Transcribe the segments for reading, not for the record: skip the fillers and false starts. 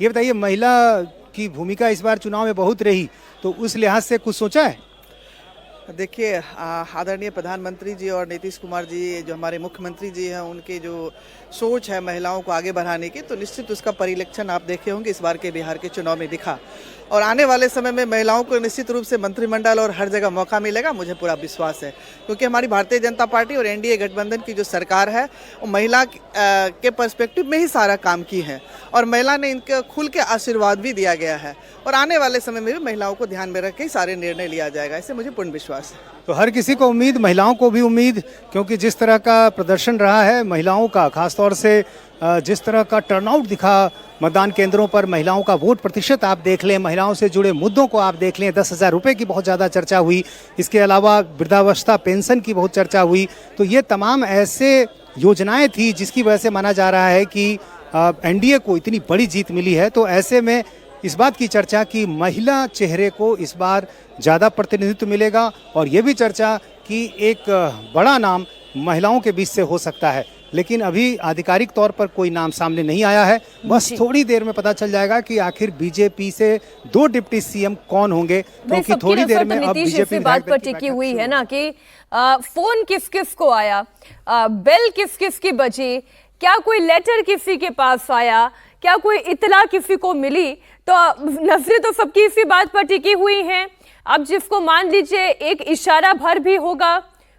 ये बताइए, महिला की भूमिका इस बार चुनाव में बहुत रही, तो उस लिहाज से कुछ सोचा है? देखिए, आदरणीय प्रधानमंत्री जी और नीतीश कुमार जी जो हमारे मुख्यमंत्री जी हैं, उनकी जो सोच है महिलाओं को आगे बढ़ाने की, तो निश्चित उसका परिलक्षण आप देखे होंगे इस बार के बिहार के चुनाव में दिखा। और आने वाले समय में महिलाओं को निश्चित रूप से मंत्रिमंडल और हर जगह मौका मिलेगा, मुझे पूरा विश्वास है। क्योंकि हमारी भारतीय जनता पार्टी और एनडीए गठबंधन की जो सरकार है वो महिला के पर्सपेक्टिव में ही सारा काम की है, और महिला ने इनके खुल के आशीर्वाद भी दिया गया है, और आने वाले समय में भी महिलाओं को ध्यान में रख के ही सारे निर्णय लिया जाएगा, इससे मुझे पूर्ण विश्वास है। तो हर किसी को उम्मीद, महिलाओं को भी उम्मीद, क्योंकि जिस तरह का प्रदर्शन रहा है महिलाओं का, खासतौर से जिस तरह का टर्नआउट दिखा मतदान केंद्रों पर, महिलाओं का वोट प्रतिशत आप देख लें, महिलाओं से जुड़े मुद्दों को आप देख लें, 10,000 रुपये की बहुत ज़्यादा चर्चा हुई, इसके अलावा वृद्धावस्था पेंशन की बहुत चर्चा हुई। तो ये तमाम ऐसे योजनाएं थी जिसकी वजह से माना जा रहा है कि एनडीए को इतनी बड़ी जीत मिली है। तो ऐसे में इस बात की चर्चा कि महिला चेहरे को इस बार ज़्यादा प्रतिनिधित्व मिलेगा, और ये भी चर्चा कि एक बड़ा नाम महिलाओं के बीच से हो सकता है। लेकिन अभी आधिकारिक तौर पर कोई नाम सामने नहीं आया है, बस थोड़ी देर में पता चल जाएगा कि आखिर बीजेपी से 2 डिप्टी सीएम कौन होंगे, क्योंकि थोड़ी देर में अब बीजेपी बात पर टिकी हुई है ना कि फोन किस किस को आया, बेल किस किस की बजी, क्या कोई लेटर किसी के पास आया, क्या कोई इतला किसी को मिली, तो नजरें तो सबकी इसी बात पर टिकी हुई हैं। अब जिसको मान लीजिए एक इशारा भर भी होगा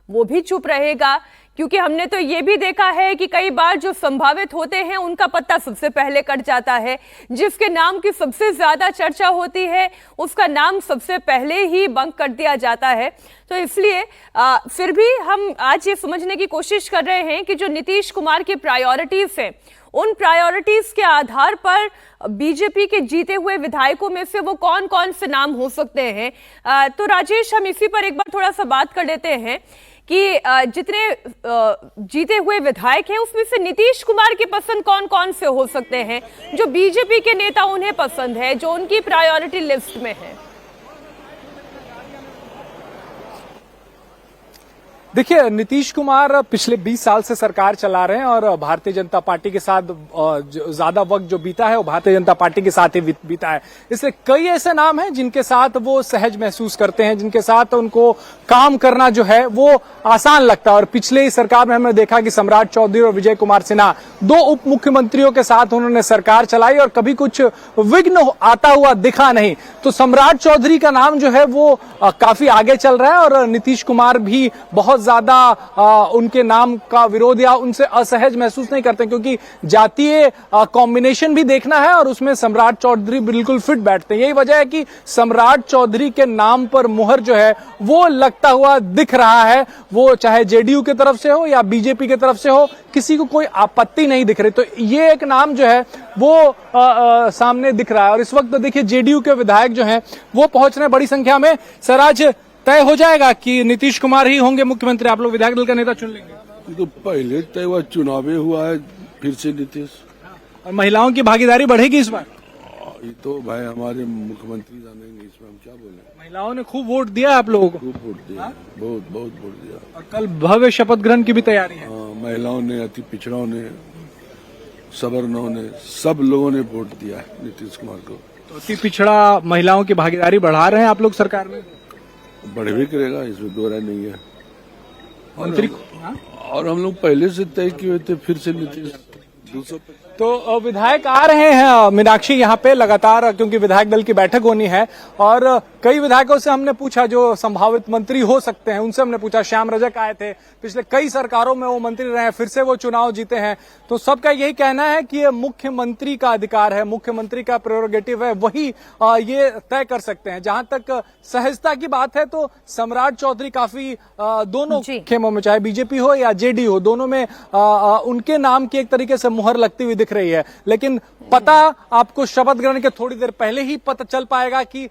वो भी चुप रहेगा, क्योंकि हमने तो ये भी देखा है कि कई बार जो संभावित होते हैं उनका पत्ता सबसे पहले कट जाता है, जिसके नाम की सबसे ज्यादा चर्चा होती है उसका नाम सबसे पहले ही बंक कर दिया जाता है। तो इसलिए फिर भी हम आज ये समझने की कोशिश कर रहे हैं कि जो नीतीश कुमार की प्रायोरिटीज हैं, उन प्रायोरिटीज के आधार पर बीजेपी के जीते हुए विधायकों में से वो कौन कौन से नाम हो सकते हैं। तो राजेश, हम इसी पर एक बार थोड़ा सा बात कर लेते हैं कि जितने जीते हुए विधायक हैं उसमें से नीतीश कुमार की पसंद कौन कौन से हो सकते हैं, जो बीजेपी के नेता उन्हें पसंद है, जो उनकी प्रायोरिटी लिस्ट में है। देखिए, नीतीश कुमार पिछले 20 साल से सरकार चला रहे हैं और भारतीय जनता पार्टी के साथ ज्यादा वक्त जो बीता है वो भारतीय जनता पार्टी के साथ ही बीता है। इसलिए कई ऐसे नाम हैं जिनके साथ वो सहज महसूस करते हैं, जिनके साथ उनको काम करना जो है वो आसान लगता है। और पिछले ही सरकार में हमने देखा कि सम्राट चौधरी और विजय कुमार सिन्हा 2 उप मुख्यमंत्रियों के साथ उन्होंने सरकार चलाई और कभी कुछ विघ्न आता हुआ दिखा नहीं। तो सम्राट चौधरी का नाम जो है वो काफी आगे चल रहा है, और नीतीश कुमार भी बहुत ज्यादा उनके नाम का विरोध या उनसे असहज महसूस नहीं करते, क्योंकि जातीय कॉम्बिनेशन भी देखना है और उसमें सम्राट चौधरी बिल्कुल फिट बैठते हैं। यही वजह है कि सम्राट चौधरी के नाम पर मुहर जो है वो लगता हुआ दिख रहा है, वो चाहे जेडीयू की तरफ से हो या बीजेपी की तरफ से हो, किसी को कोई आपत्ति नहीं दिख रही। तो ये एक नाम जो है वो सामने दिख रहा है। और इस वक्त तो देखिए जेडीयू के विधायक जो हैं वो पहुंच रहे हैं बड़ी संख्या में। सर, आज तय हो जाएगा कि नीतीश कुमार ही होंगे मुख्यमंत्री, आप लोग विधायक दल का नेता चुन लेंगे? तो पहले तय हुआ, चुनाव हुआ है, फिर से नीतीश। और महिलाओं की भागीदारी बढ़ेगी इस बार? ये तो भाई हमारे मुख्यमंत्री जानेंगे, इसमें हम क्या बोले। महिलाओं ने खूब वोट दिया आप लोगों को? खूब वोट दिया, बहुत बहुत वोट दिया। और कल भव्य शपथ ग्रहण की भी तैयारी है। महिलाओं ने, अति पिछड़ों ने, सवर्णों ने, सब लोगों ने वोट दिया है नीतीश कुमार को। तो अति पिछड़ा महिलाओं की भागीदारी बढ़ा रहे हैं आप लोग सरकार में? बढ़ भी करेगा, इसमें दो राय नहीं है। मंत्री और हम लोग पहले से तय किए हुए थे, फिर से नीतीश 200 पे। तो विधायक आ रहे हैं मीनाक्षी यहाँ पे लगातार, क्योंकि विधायक दल की बैठक होनी है, और कई विधायकों से हमने पूछा जो संभावित मंत्री हो सकते हैं, उनसे हमने पूछा। श्याम रजक आए थे, पिछले कई सरकारों में वो मंत्री रहे, फिर से वो चुनाव जीते हैं। तो सबका यही कहना है कि ये मुख्यमंत्री का अधिकार है, मुख्यमंत्री का प्रेरोगेटिव है, वही ये तय कर सकते हैं। जहां तक सहजता की बात है तो सम्राट चौधरी काफी दोनों खेमों में, चाहे बीजेपी हो या जेडीयू हो, दोनों में उनके नाम की एक तरीके से मुहर लगती हुई दिख रही है। लेकिन पता आपको शपथ ग्रहण के थोड़ी देर पहले ही पता चल पाएगा कि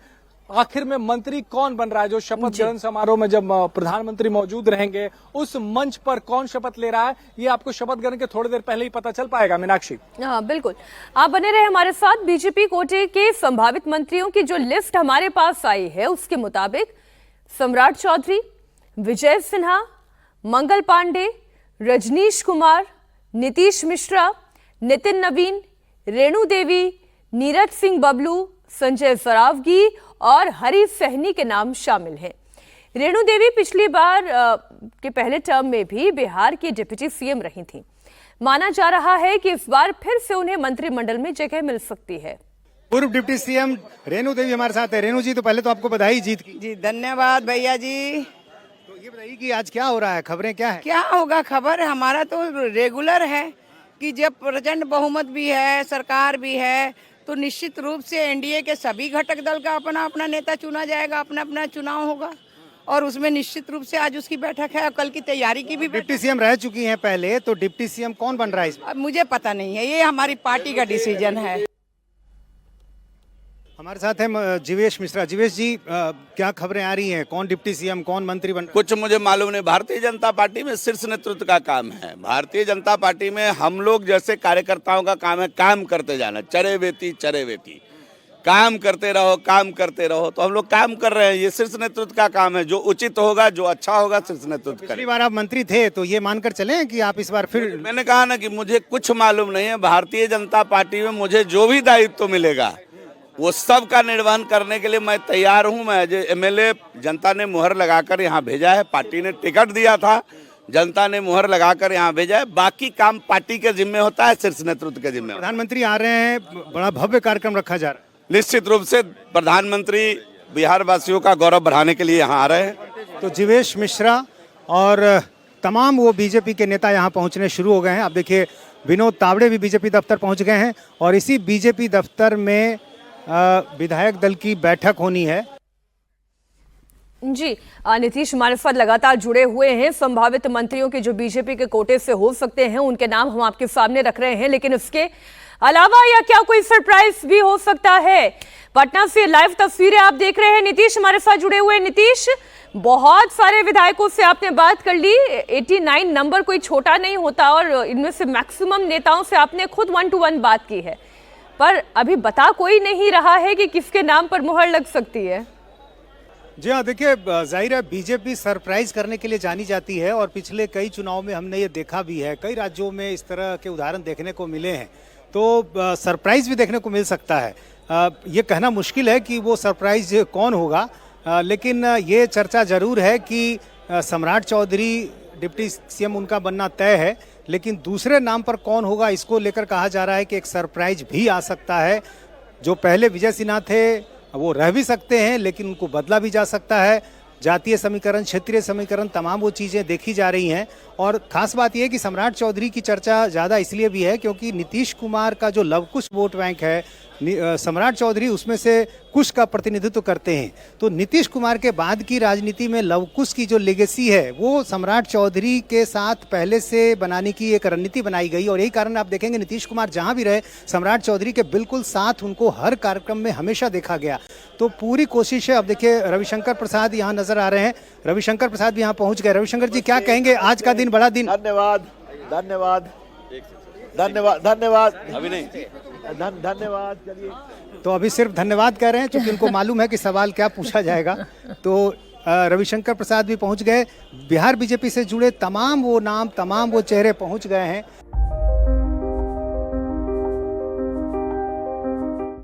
आखिर में मंत्री कौन बन रहा है। जो शपथ ग्रहण समारोह में जब प्रधानमंत्री मौजूद रहेंगे उस मंच पर कौन शपथ ले रहा है, ये आपको शपथ ग्रहण के थोड़ी देर पहले ही पता चल पाएगा। मीनाक्षी, हाँ बिल्कुल, आप बने रहे हमारे साथ। बीजेपी कोटे के संभावित मंत्रियों की जो लिस्ट हमारे पास आई है उसके मुताबिक सम्राट चौधरी, विजय सिन्हा, मंगल पांडे, रजनीश कुमार, नीतीश मिश्रा, नितिन नवीन, रेणु देवी, नीरज सिंह बबलू, संजय सरावगी और हरी सहनी के नाम शामिल हैं। रेणु देवी पिछली बार के पहले टर्म में भी बिहार की डिप्टी सीएम रही थीं। माना जा रहा है कि इस बार फिर से उन्हें मंत्रिमंडल में जगह मिल सकती है। पूर्व डिप्टी सीएम रेणु देवी हमारे साथ है। रेणु जी, तो पहले तो आपको बधाई जीत की। जी धन्यवाद भैया जी। तो ये बताइए कि आज क्या हो रहा है, खबरें क्या है? क्या होगा, खबर हमारा तो रेगुलर है कि जब प्रचंड बहुमत भी है, सरकार भी है, तो निश्चित रूप से एनडीए के सभी घटक दल का अपना अपना नेता चुना जाएगा, अपना अपना चुनाव होगा और उसमें निश्चित रूप से आज उसकी बैठक है और कल की तैयारी की भी डिप्टी सीएम रह चुकी हैं पहले, तो डिप्टी सीएम कौन बन रहा है इस बार? अब मुझे पता नहीं है, ये हमारी पार्टी का डिसीजन है। हमारे साथ है जीवेश मिश्रा। जीवेश जी, क्या खबरें आ रही हैं, कौन डिप्टी सीएम, कौन मंत्री बन? कुछ मुझे मालूम नहीं। भारतीय जनता पार्टी में शीर्ष नेतृत्व का काम है। भारतीय जनता पार्टी में हम लोग जैसे कार्यकर्ताओं का काम है काम करते जाना, चरे वेती काम करते रहो, काम करते रहो। तो हम लोग काम कर रहे हैं, ये शीर्ष नेतृत्व का काम है। जो उचित होगा, जो अच्छा होगा, शीर्ष नेतृत्व पिछली करेगा। बार आप मंत्री थे, तो ये मानकर चलें कि आप इस बार फिर? मैंने कहा ना कि मुझे कुछ मालूम नहीं है। भारतीय जनता पार्टी में मुझे जो भी दायित्व मिलेगा वो सब का निर्वहन करने के लिए मैं तैयार हूं। मैं एमएलए जनता ने मुहर लगाकर यहाँ भेजा है, पार्टी ने टिकट दिया था, जनता ने मुहर लगाकर यहाँ भेजा है। बाकी काम पार्टी के जिम्मे होता है, शीर्ष नेतृत्व के जिम्मे। प्रधानमंत्री आ रहे हैं, बड़ा भव्य कार्यक्रम रखा जा रहा है। निश्चित रूप से प्रधानमंत्री बिहार वासियों का गौरव बढ़ाने के लिए यहाँ आ रहे हैं। तो जीवेश मिश्रा और तमाम वो बीजेपी के नेता यहाँ पहुँचने शुरू हो गए हैं। आप देखिए, विनोद तावड़े भी बीजेपी दफ्तर पहुँच गए हैं और इसी बीजेपी दफ्तर में विधायक दल की बैठक होनी है। जी, नीतीश हमारे साथ लगातार जुड़े हुए हैं। संभावित मंत्रियों के जो बीजेपी के कोटे से हो सकते हैं, उनके नाम हम आपके सामने रख रहे हैं, लेकिन इसके अलावा या क्या कोई सरप्राइज भी हो सकता है? पटना से लाइव तस्वीरें आप देख रहे हैं। नीतीश हमारे साथ जुड़े हुए हैं। नीतीश, बहुत सारे विधायकों से आपने बात कर ली। 89 नंबर कोई छोटा नहीं होता और इनमें से मैक्सिमम नेताओं से आपने खुद 1-to-1 बात की है, पर अभी बता कोई नहीं रहा है कि किसके नाम पर मुहर लग सकती है। जी हाँ, देखिए, जाहिर है बीजेपी सरप्राइज करने के लिए जानी जाती है और पिछले कई चुनाव में हमने ये देखा भी है। कई राज्यों में इस तरह के उदाहरण देखने को मिले हैं, तो सरप्राइज भी देखने को मिल सकता है। ये कहना मुश्किल है कि वो सरप्राइज कौन होगा, लेकिन ये चर्चा जरूर है कि सम्राट चौधरी डिप्टी सीएम उनका बनना तय है, लेकिन दूसरे नाम पर कौन होगा इसको लेकर कहा जा रहा है कि एक सरप्राइज भी आ सकता है। जो पहले विजय सिन्हा थे वो रह भी सकते हैं, लेकिन उनको बदला भी जा सकता है। जातीय समीकरण, क्षेत्रीय समीकरण, तमाम वो चीज़ें देखी जा रही हैं। और ख़ास बात यह कि सम्राट चौधरी की चर्चा ज़्यादा इसलिए भी है क्योंकि नीतीश कुमार का जो लवकुश वोट बैंक है, सम्राट चौधरी उसमें से कुश का प्रतिनिधित्व करते हैं। तो नीतीश कुमार के बाद की राजनीति में लवकुश की जो लेगेसी है वो सम्राट चौधरी के साथ पहले से बनाने की एक रणनीति बनाई गई और यही कारण आप देखेंगे नीतीश कुमार जहां भी रहे, सम्राट चौधरी के बिल्कुल साथ उनको हर कार्यक्रम में हमेशा देखा गया। तो पूरी कोशिश है। अब देखिए, रविशंकर प्रसाद यहाँ नजर आ रहे हैं। रविशंकर प्रसाद भी यहाँ पहुंच गए। रविशंकर जी, क्या कहेंगे, आज का दिन बड़ा दिन? धन्यवाद धन्यवाद धन्यवाद धन्यवाद अभी नहीं, धन्यवाद। चलिए, तो अभी सिर्फ धन्यवाद कह रहे हैं क्योंकि उनको मालूम है कि सवाल क्या पूछा जाएगा। तो रविशंकर प्रसाद भी पहुंच गए। बिहार बीजेपी से जुड़े तमाम वो नाम, तमाम वो चेहरे पहुंच गए हैं।